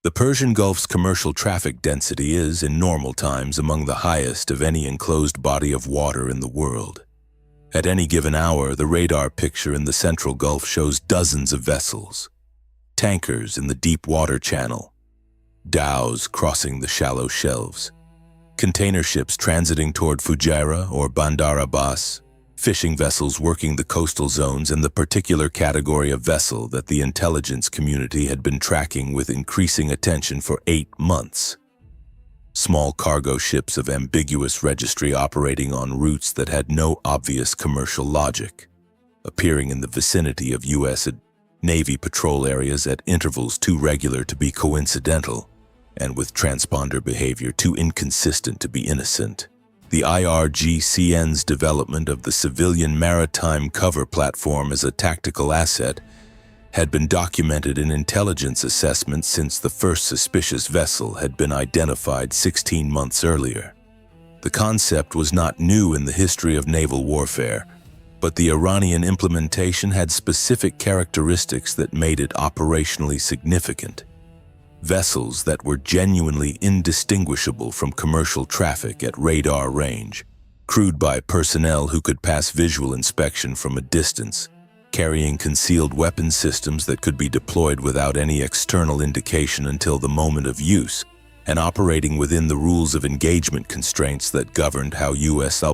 The Persian Gulf's commercial traffic density is, in normal times, among the highest of any enclosed body of water in the world. At any given hour, the radar picture in the central Gulf shows dozens of vessels, tankers in the deep water channel, dhows crossing the shallow shelves, container ships transiting toward Fujairah or Bandar Abbas, fishing vessels working the coastal zones, and the particular category of vessel that the intelligence community had been tracking with increasing attention for 8 months. Small cargo ships of ambiguous registry operating on routes that had no obvious commercial logic, appearing in the vicinity of U.S. Navy patrol areas at intervals too regular to be coincidental, and with transponder behavior too inconsistent to be innocent. The IRGCN's development of the civilian maritime cover platform as a tactical asset had been documented in intelligence assessments since the first suspicious vessel had been identified 16 months earlier. The concept was not new in the history of naval warfare, but the Iranian implementation had specific characteristics that made it operationally significant. Vessels that were genuinely indistinguishable from commercial traffic at radar range, crewed by personnel who could pass visual inspection from a distance, carrying concealed weapon systems that could be deployed without any external indication until the moment of use, and operating within the rules of engagement constraints that governed how U.S.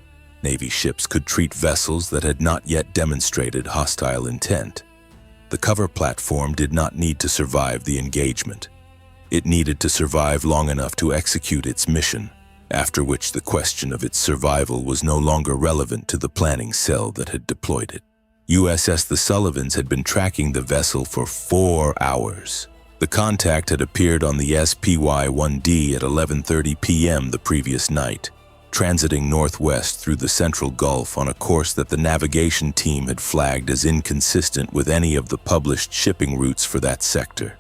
Navy ships could treat vessels that had not yet demonstrated hostile intent. The cover platform did not need to survive the engagement. It needed to survive long enough to execute its mission, after which the question of its survival was no longer relevant to the planning cell that had deployed it. USS the Sullivans had been tracking the vessel for 4 hours. The contact had appeared on the SPY-1D at 11:30 p.m. the previous night, transiting northwest through the central Gulf on a course that the navigation team had flagged as inconsistent with any of the published shipping routes for that sector.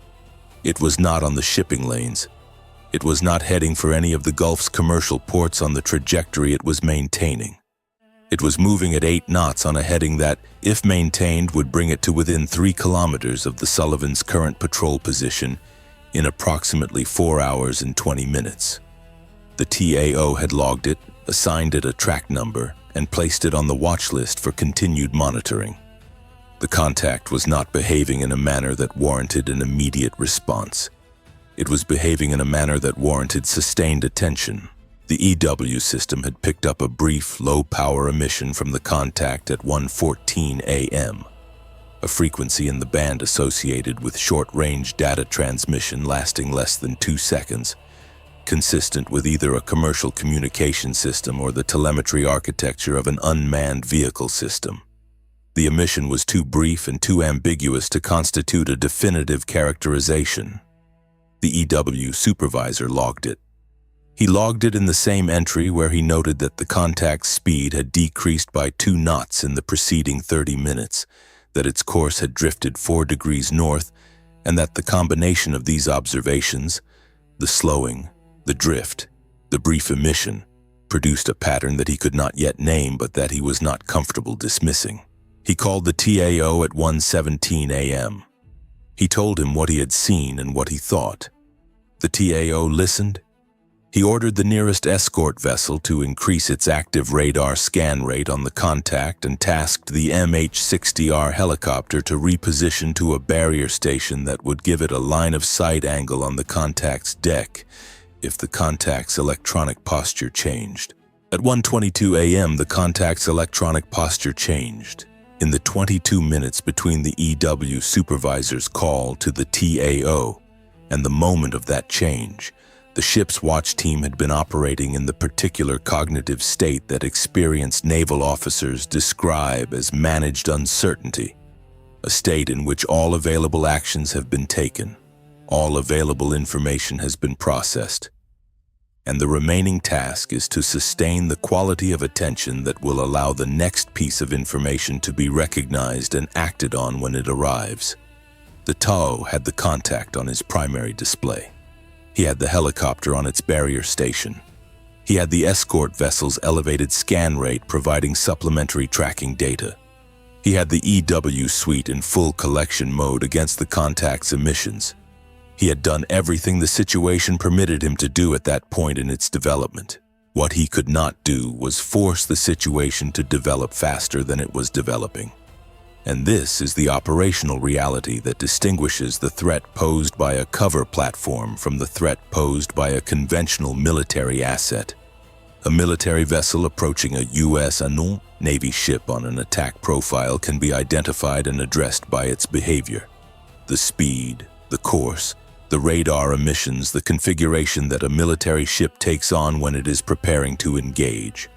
It was not on the shipping lanes. It was not heading for any of the Gulf's commercial ports on the trajectory it was maintaining. It was moving at 8 knots on a heading that, if maintained, would bring it to within 3 kilometers of the Sullivan's current patrol position in approximately 4 hours and 20 minutes. The TAO had logged it, assigned it a track number, and placed it on the watch list for continued monitoring. The contact was not behaving in a manner that warranted an immediate response. It was behaving in a manner that warranted sustained attention. The EW system had picked up a brief, low-power emission from the contact at 1:14 a.m., a frequency in the band associated with short-range data transmission lasting less than 2 seconds, consistent with either a commercial communication system or the telemetry architecture of an unmanned vehicle system. The emission was too brief and too ambiguous to constitute a definitive characterization. The EW supervisor logged it. He logged it in the same entry where he noted that the contact's speed had decreased by 2 knots in the preceding 30 minutes, that its course had drifted 4 degrees north, and that the combination of these observations, the slowing, the drift, the brief emission, produced a pattern that he could not yet name but that he was not comfortable dismissing. He called the TAO at 1:17 a.m. He told him what he had seen and what he thought. The TAO listened. He ordered the nearest escort vessel to increase its active radar scan rate on the contact and tasked the MH-60R helicopter to reposition to a barrier station that would give it a line-of-sight angle on the contact's deck if the contact's electronic posture changed. At 1:22 a.m., the contact's electronic posture changed. In the 22 minutes between the EW supervisor's call to the TAO and the moment of that change, the ship's watch team had been operating in the particular cognitive state that experienced naval officers describe as managed uncertainty, a state in which all available actions have been taken, all available information has been processed, and the remaining task is to sustain the quality of attention that will allow the next piece of information to be recognized and acted on when it arrives. The TAO had the contact on his primary display. He had the helicopter on its barrier station. He had the escort vessel's elevated scan rate providing supplementary tracking data. He had the EW suite in full collection mode against the contact's emissions. He had done everything the situation permitted him to do at that point in its development. What he could not do was force the situation to develop faster than it was developing. And this is the operational reality that distinguishes the threat posed by a cover platform from the threat posed by a conventional military asset. A military vessel approaching a U.S. Navy ship on an attack profile can be identified and addressed by its behavior. The speed, the course, the radar emissions, the configuration that a military ship takes on when it is preparing to engage.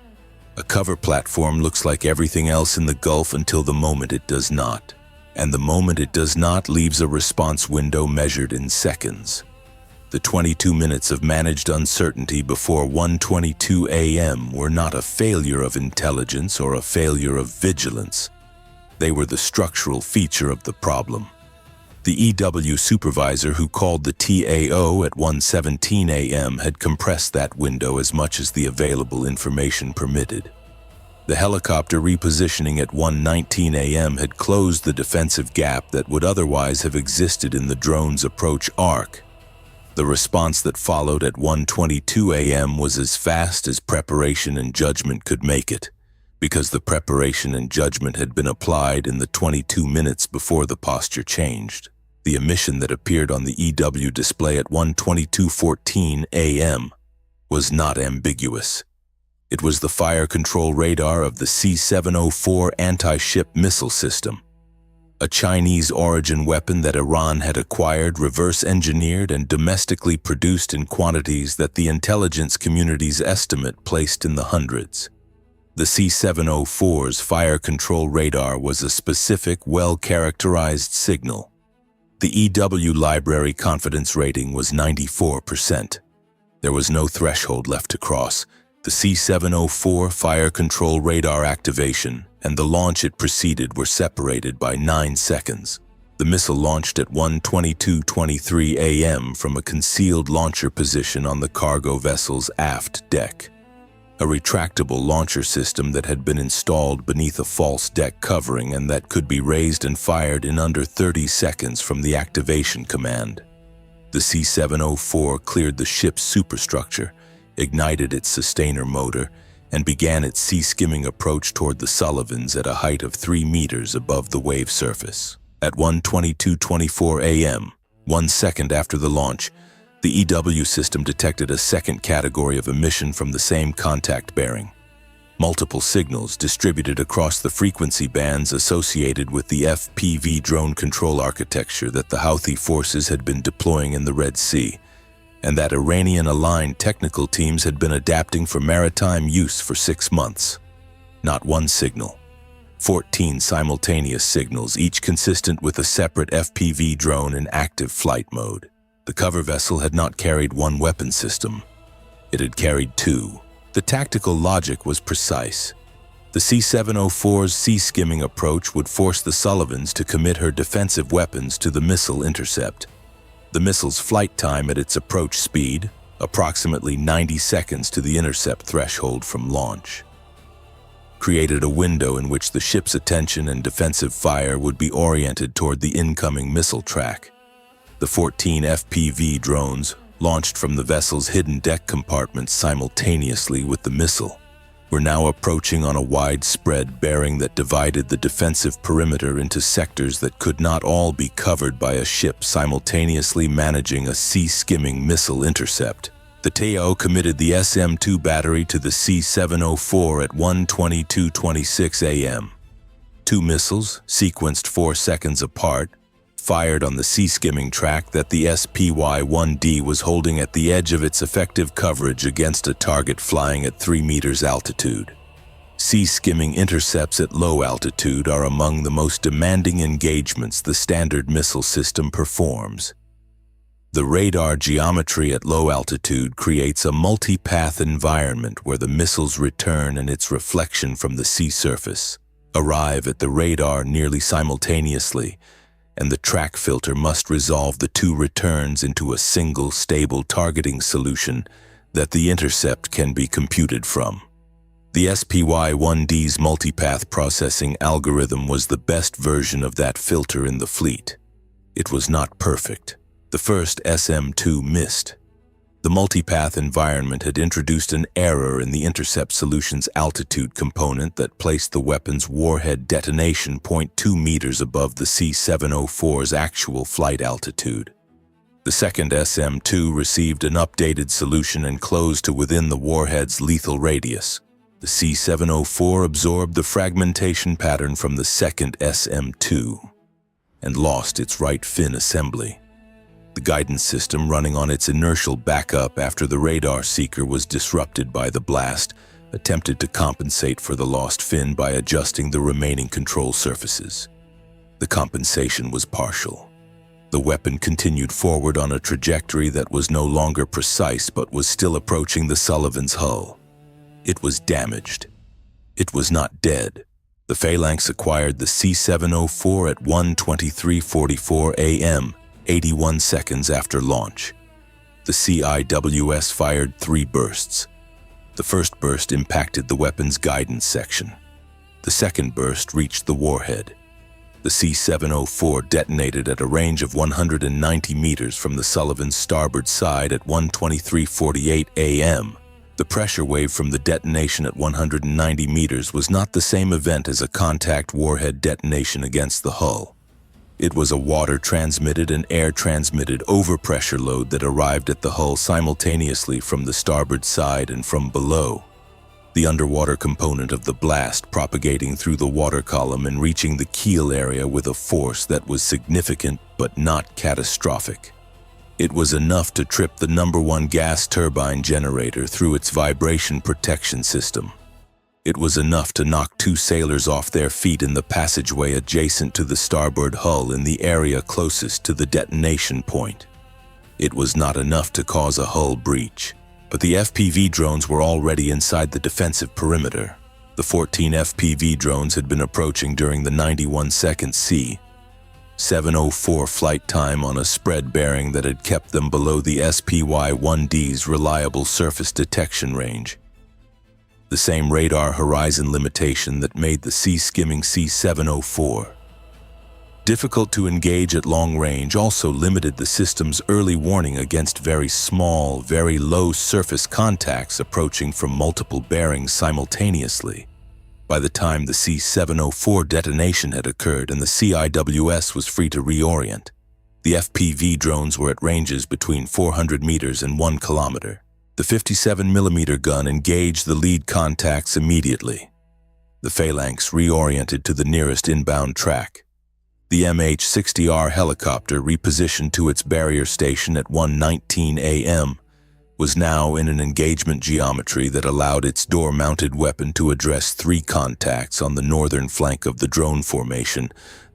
A cover platform looks like everything else in the Gulf until the moment it does not. And the moment it does not leaves a response window measured in seconds. The 22 minutes of managed uncertainty before 1:22 a.m. were not a failure of intelligence or a failure of vigilance. They were the structural feature of the problem. The EW supervisor who called the TAO at 1:17 a.m. had compressed that window as much as the available information permitted. The helicopter repositioning at 1:19 a.m. had closed the defensive gap that would otherwise have existed in the drone's approach arc. The response that followed at 1:22 a.m. was as fast as preparation and judgment could make it, because the preparation and judgment had been applied in the 22 minutes before the posture changed. The emission that appeared on the EW display at 1:22:14 a.m. was not ambiguous. It was the fire control radar of the C-704 anti-ship missile system, a Chinese origin weapon that Iran had acquired, reverse-engineered, and domestically produced in quantities that the intelligence community's estimate placed in the hundreds. The C-704's fire control radar was a specific, well-characterized signal. The EW library confidence rating was 94%. There was no threshold left to cross. The C-704 fire control radar activation and the launch it preceded were separated by 9 seconds. The missile launched at 1:22:23 a.m. from a concealed launcher position on the cargo vessel's aft deck. A retractable launcher system that had been installed beneath a false deck covering and that could be raised and fired in under 30 seconds from the activation command. The C-704 cleared the ship's superstructure, ignited its sustainer motor, and began its sea-skimming approach toward the Sullivans at a height of 3 meters above the wave surface. At 1:22:24 a.m., 1 second after the launch, the EW system detected a second category of emission from the same contact bearing. Multiple signals distributed across the frequency bands associated with the FPV drone control architecture that the Houthi forces had been deploying in the Red Sea, and that Iranian-aligned technical teams had been adapting for maritime use for 6 months. Not one signal. 14 simultaneous signals, each consistent with a separate FPV drone in active flight mode. The cover vessel had not carried one weapon system. It had carried 2. The tactical logic was precise. The C-704's sea-skimming approach would force the Sullivans to commit her defensive weapons to the missile intercept. The missile's flight time at its approach speed, approximately 90 seconds to the intercept threshold from launch, created a window in which the ship's attention and defensive fire would be oriented toward the incoming missile track. The 14 FPV drones, launched from the vessel's hidden deck compartments simultaneously with the missile, were now approaching on a widespread bearing that divided the defensive perimeter into sectors that could not all be covered by a ship simultaneously managing a sea-skimming missile intercept. The TAO committed the SM-2 battery to the C-704 at 1:22:26 a.m. 2 missiles, sequenced 4 seconds apart, fired on the sea-skimming track that the SPY-1D was holding at the edge of its effective coverage against a target flying at 3 meters altitude. Sea-skimming intercepts at low altitude are among the most demanding engagements the standard missile system performs. The radar geometry at low altitude creates a multipath environment where the missile's return and its reflection from the sea surface arrive at the radar nearly simultaneously, and the track filter must resolve the 2 returns into a single stable targeting solution that the intercept can be computed from. The SPY-1D's multipath processing algorithm was the best version of that filter in the fleet. It was not perfect. The first SM-2 missed. The multipath environment had introduced an error in the intercept solution's altitude component that placed the weapon's warhead detonation 0.2 meters above the C-704's actual flight altitude. The second SM-2 received an updated solution and closed to within the warhead's lethal radius. The C-704 absorbed the fragmentation pattern from the second SM-2 and lost its right fin assembly. The guidance system running on its inertial backup after the radar seeker was disrupted by the blast attempted to compensate for the lost fin by adjusting the remaining control surfaces. The compensation was partial. The weapon continued forward on a trajectory that was no longer precise but was still approaching the Sullivans' hull. It was damaged. It was not dead. The Phalanx acquired the C-704 at 1:23:44 a.m., 81 seconds after launch. The CIWS fired 3 bursts. The first burst impacted the weapon's guidance section. The second burst reached the warhead. The C-704 detonated at a range of 190 meters from the Sullivans' starboard side at 1:23:48 a.m. The pressure wave from the detonation at 190 meters was not the same event as a contact warhead detonation against the hull. It was a water-transmitted and air-transmitted overpressure load that arrived at the hull simultaneously from the starboard side and from below. The underwater component of the blast propagating through the water column and reaching the keel area with a force that was significant but not catastrophic. It was enough to trip the #1 gas turbine generator through its vibration protection system. It was enough to knock 2 sailors off their feet in the passageway adjacent to the starboard hull in the area closest to the detonation point. It was not enough to cause a hull breach, but the FPV drones were already inside the defensive perimeter. The 14 FPV drones had been approaching during the 91-second C-704 flight time on a spread bearing that had kept them below the SPY-1D's reliable surface detection range. The same radar horizon limitation that made the sea-skimming C-704 difficult to engage at long range also limited the system's early warning against very small, very low surface contacts approaching from multiple bearings simultaneously. By the time the C-704 detonation had occurred and the CIWS was free to reorient, the FPV drones were at ranges between 400 meters and 1 kilometer. The 57mm gun engaged the lead contacts immediately. The Phalanx reoriented to the nearest inbound track. The MH-60R helicopter, repositioned to its barrier station at 1:19 a.m., was now in an engagement geometry that allowed its door-mounted weapon to address 3 contacts on the northern flank of the drone formation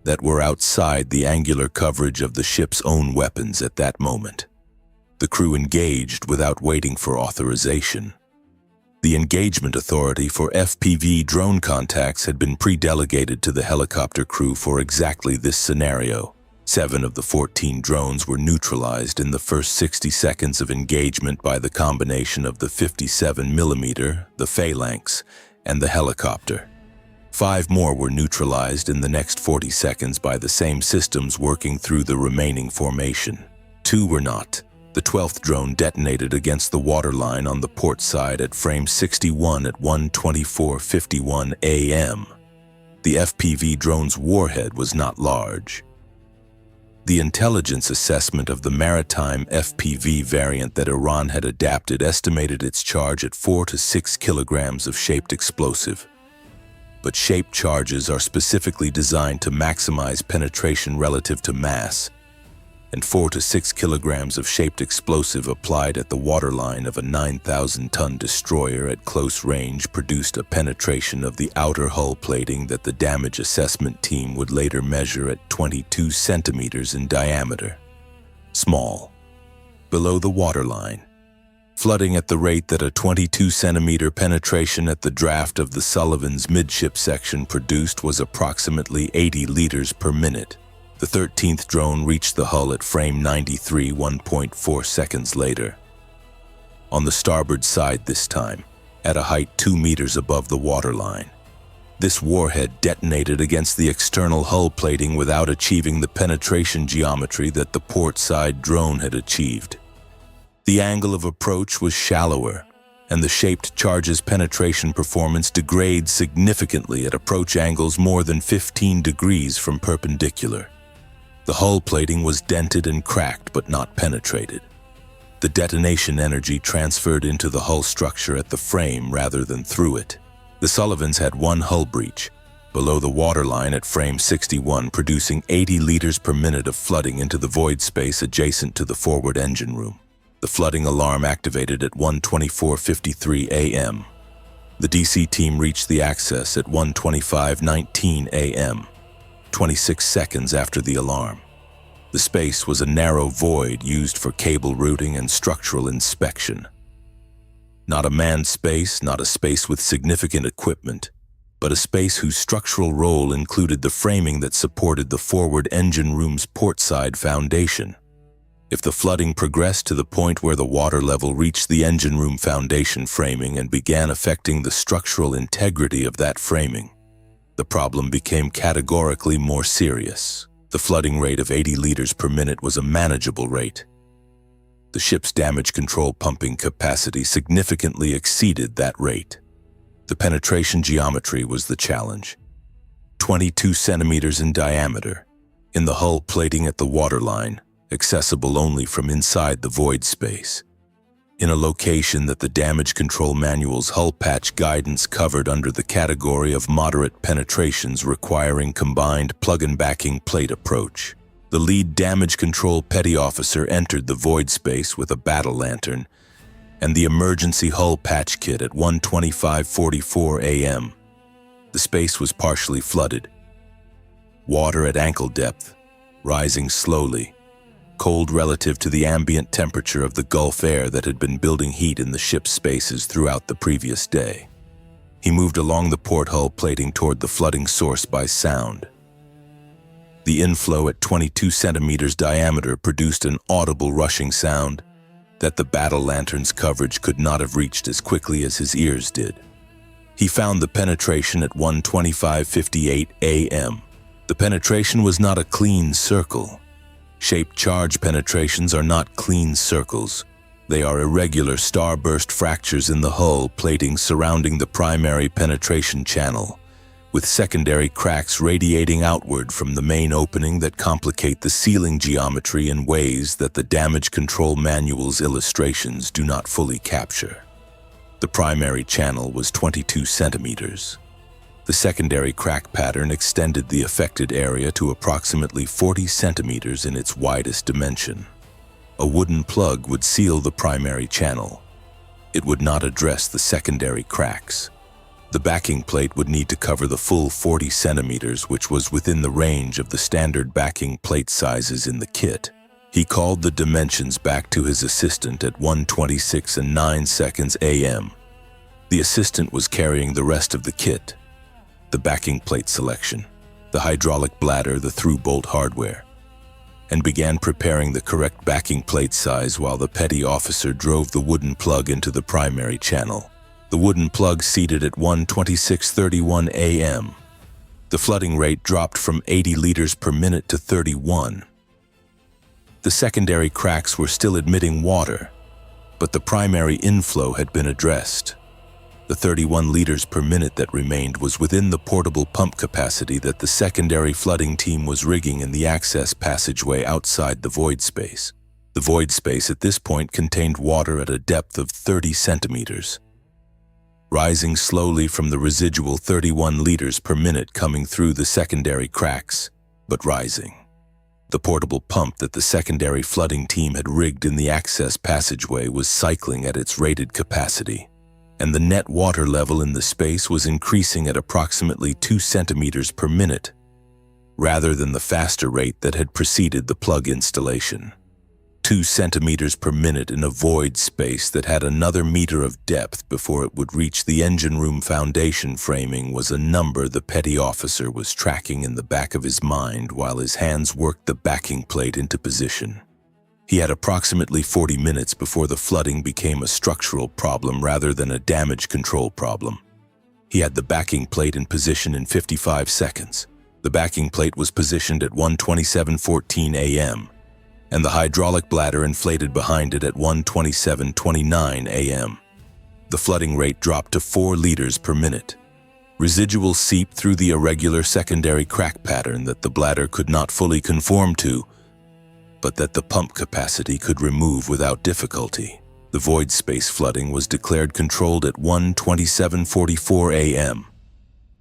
that were outside the angular coverage of the ship's own weapons at that moment. The crew engaged without waiting for authorization. The engagement authority for FPV drone contacts had been pre-delegated to the helicopter crew for exactly this scenario. 7 of the 14 drones were neutralized in the first 60 seconds of engagement by the combination of the 57mm, the Phalanx, and the helicopter. 5 more were neutralized in the next 40 seconds by the same systems working through the remaining formation. 2 were not. The 12th drone detonated against the waterline on the port side at frame 61 at 1:24:51 a.m. The FPV drone's warhead was not large. The intelligence assessment of the maritime FPV variant that Iran had adapted estimated its charge at 4 to 6 kilograms of shaped explosive. But shaped charges are specifically designed to maximize penetration relative to mass, and 4 to 6 kilograms of shaped explosive applied at the waterline of a 9,000-ton destroyer at close range produced a penetration of the outer hull plating that the damage assessment team would later measure at 22 centimeters in diameter. Small. Below the waterline. Flooding at the rate that a 22-centimeter penetration at the draft of the Sullivans midship section produced was approximately 80 liters per minute. The 13th drone reached the hull at frame 93 1.4 seconds later. On the starboard side this time, at a height 2 meters above the waterline. This warhead detonated against the external hull plating without achieving the penetration geometry that the port-side drone had achieved. The angle of approach was shallower, and the shaped charge's penetration performance degrades significantly at approach angles more than 15 degrees from perpendicular. The hull plating was dented and cracked but not penetrated. The detonation energy transferred into the hull structure at the frame rather than through it. The Sullivans had one hull breach, below the waterline at frame 61, producing 80 liters per minute of flooding into the void space adjacent to the forward engine room. The flooding alarm activated at 1:24:53 a.m. The DC team reached the access at 1:25:19 a.m., 26 seconds after the alarm. The space was a narrow void used for cable routing and structural inspection. Not a manned space, not a space with significant equipment, but a space whose structural role included the framing that supported the forward engine room's portside foundation. If the flooding progressed to the point where the water level reached the engine room foundation framing and began affecting the structural integrity of that framing, the problem became categorically more serious. The flooding rate of 80 liters per minute was a manageable rate. The ship's damage control pumping capacity significantly exceeded that rate. The penetration geometry was the challenge. 22 centimeters in diameter, in the hull plating at the waterline, accessible only from inside the void space, in a location that the damage control manual's hull patch guidance covered under the category of moderate penetrations requiring combined plug and backing plate approach. The lead damage control petty officer entered the void space with a battle lantern and the emergency hull patch kit at 1:25:44 a.m. The space was partially flooded. Water at ankle depth, rising slowly, cold relative to the ambient temperature of the Gulf air that had been building heat in the ship's spaces throughout the previous day. He moved along the port hull plating toward the flooding source by sound. The inflow at 22 centimeters diameter produced an audible rushing sound that the battle lantern's coverage could not have reached as quickly as his ears did. He found the penetration at 1:25:58 a.m. The penetration was not a clean circle. Shaped charge penetrations are not clean circles. They are irregular starburst fractures in the hull plating surrounding the primary penetration channel, with secondary cracks radiating outward from the main opening that complicate the sealing geometry in ways that the damage control manual's illustrations do not fully capture. The primary channel was 22 centimeters. The secondary crack pattern extended the affected area to approximately 40 centimeters in its widest dimension. A wooden plug would seal the primary channel. It would not address the secondary cracks. The backing plate would need to cover the full 40 centimeters, which was within the range of the standard backing plate sizes in the kit. He called the dimensions back to his assistant at 1:26:09 a.m. The assistant was carrying the rest of the kit: the backing plate selection, the hydraulic bladder, the through-bolt hardware, and began preparing the correct backing plate size while the petty officer drove the wooden plug into the primary channel. The wooden plug seated at 1:26:31 a.m. The flooding rate dropped from 80 liters per minute to 31. The secondary cracks were still admitting water, but the primary inflow had been addressed. The 31 liters per minute that remained was within the portable pump capacity that the secondary flooding team was rigging in the access passageway outside the void space. The void space at this point contained water at a depth of 30 centimeters. Rising slowly from the residual 31 liters per minute coming through the secondary cracks, but rising. The portable pump that the secondary flooding team had rigged in the access passageway was cycling at its rated capacity, and the net water level in the space was increasing at approximately 2 centimeters per minute, rather than the faster rate that had preceded the plug installation. 2 centimeters per minute in a void space that had another meter of depth before it would reach the engine room foundation framing was a number the petty officer was tracking in the back of his mind while his hands worked the backing plate into position. He had approximately 40 minutes before the flooding became a structural problem rather than a damage control problem. He had the backing plate in position in 55 seconds. The backing plate was positioned at 1:27:14 a.m., and the hydraulic bladder inflated behind it at 1:27:29 a.m. The flooding rate dropped to 4 liters per minute. Residual seeped through the irregular secondary crack pattern that the bladder could not fully conform to, but that the pump capacity could remove without difficulty. The void space flooding was declared controlled at 1:27:44 a.m.,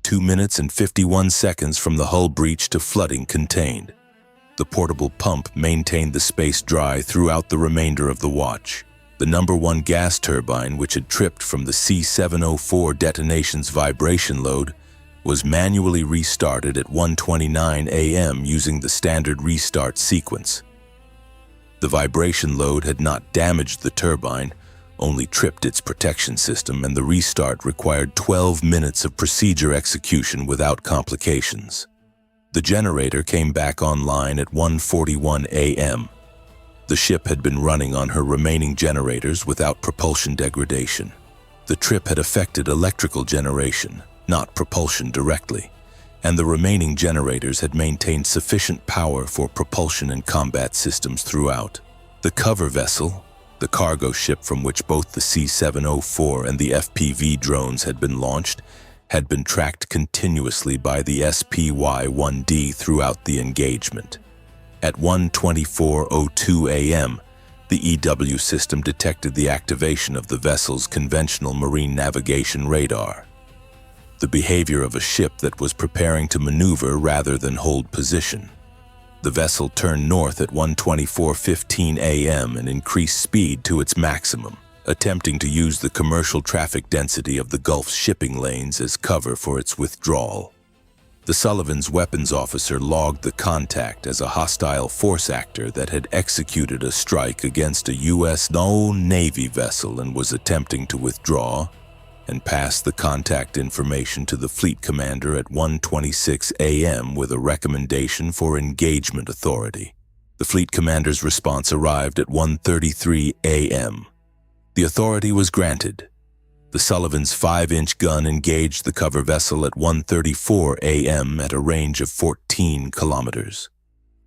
2 minutes and 51 seconds from the hull breach to flooding contained. The portable pump maintained the space dry throughout the remainder of the watch. The number 1 gas turbine, which had tripped from the C-704 detonation's vibration load, was manually restarted at 1:29 a.m. using the standard restart sequence. The vibration load had not damaged the turbine, only tripped its protection system, and the restart required 12 minutes of procedure execution without complications. The generator came back online at 1:41 a.m. The ship had been running on her remaining generators without propulsion degradation. The trip had affected electrical generation, not propulsion directly, and the remaining generators had maintained sufficient power for propulsion and combat systems throughout. The cover vessel, the cargo ship from which both the C-704 and the FPV drones had been launched, had been tracked continuously by the SPY-1D throughout the engagement. At 1:24:02 a.m., the EW system detected the activation of the vessel's conventional marine navigation radar. The behavior of a ship that was preparing to maneuver rather than hold position. The vessel turned north at 1:24:15 a.m. and increased speed to its maximum, attempting to use the commercial traffic density of the Gulf's shipping lanes as cover for its withdrawal. The Sullivans weapons officer logged the contact as a hostile force actor that had executed a strike against a U.S. Navy vessel and was attempting to withdraw, and passed the contact information to the fleet commander at 1:26 a.m. with a recommendation for engagement authority. The fleet commander's response arrived at 1:33 a.m. The authority was granted. The Sullivans' 5-inch gun engaged the cover vessel at 1:34 a.m. at a range of 14 kilometers.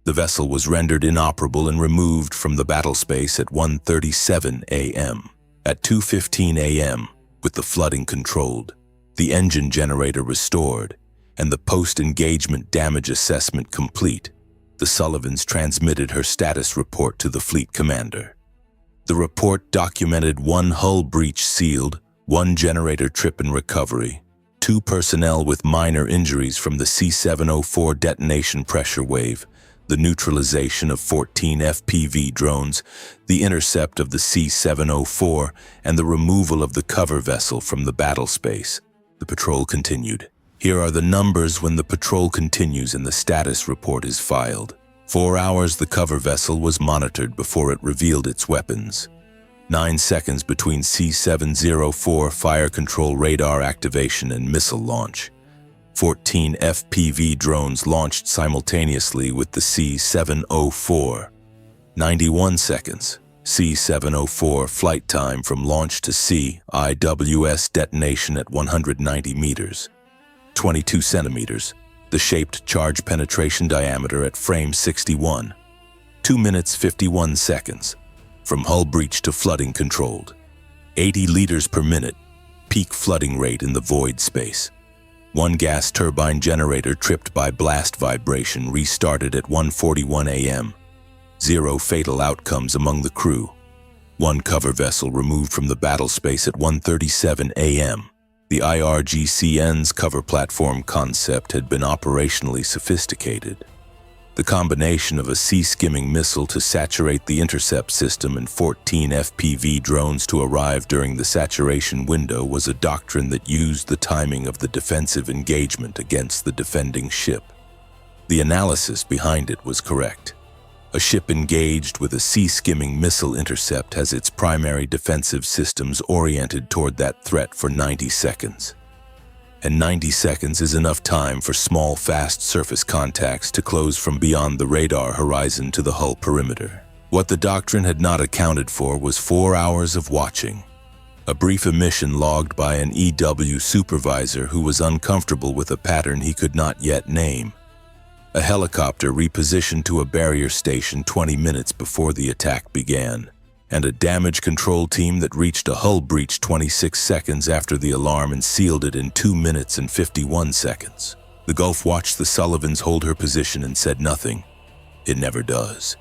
The vessel was rendered inoperable and removed from the battle space at 1:37 a.m. At 2:15 a.m., with the flooding controlled, the engine generator restored, and the post-engagement damage assessment complete, the Sullivans transmitted her status report to the fleet commander. The report documented 1 hull breach sealed, 1 generator trip and recovery, 2 personnel with minor injuries from the C-704 detonation pressure wave, the neutralization of 14 FPV drones, the intercept of the C-704, and the removal of the cover vessel from the battle space. The patrol continued. Here are the numbers when the patrol continues and the status report is filed. 4 hours the cover vessel was monitored before it revealed its weapons. 9 seconds between C-704 fire control radar activation and missile launch. 14 FPV drones launched simultaneously with the C-704. 91 seconds. C-704 flight time from launch to CIWS detonation at 190 meters. 22 centimeters. The shaped charge penetration diameter at frame 61. 2 minutes 51 seconds. From hull breach to flooding controlled. 80 liters per minute. Peak flooding rate in the void space. 1 gas turbine generator tripped by blast vibration restarted at 1:41 a.m. 0 fatal outcomes among the crew. 1 cover vessel removed from the battle space at 1:37 a.m. The IRGCN's cover platform concept had been operationally sophisticated. The combination of a sea-skimming missile to saturate the intercept system and 14 FPV drones to arrive during the saturation window was a doctrine that used the timing of the defensive engagement against the defending ship. The analysis behind it was correct. A ship engaged with a sea-skimming missile intercept has its primary defensive systems oriented toward that threat for 90 seconds. And 90 seconds is enough time for small, fast surface contacts to close from beyond the radar horizon to the hull perimeter. What the doctrine had not accounted for was 4 hours of watching. A brief emission logged by an EW supervisor who was uncomfortable with a pattern he could not yet name. A helicopter repositioned to a barrier station 20 minutes before the attack began, and a damage control team that reached a hull breach 26 seconds after the alarm and sealed it in 2 minutes and 51 seconds. The Gulf watched the Sullivans hold her position and said nothing. It never does.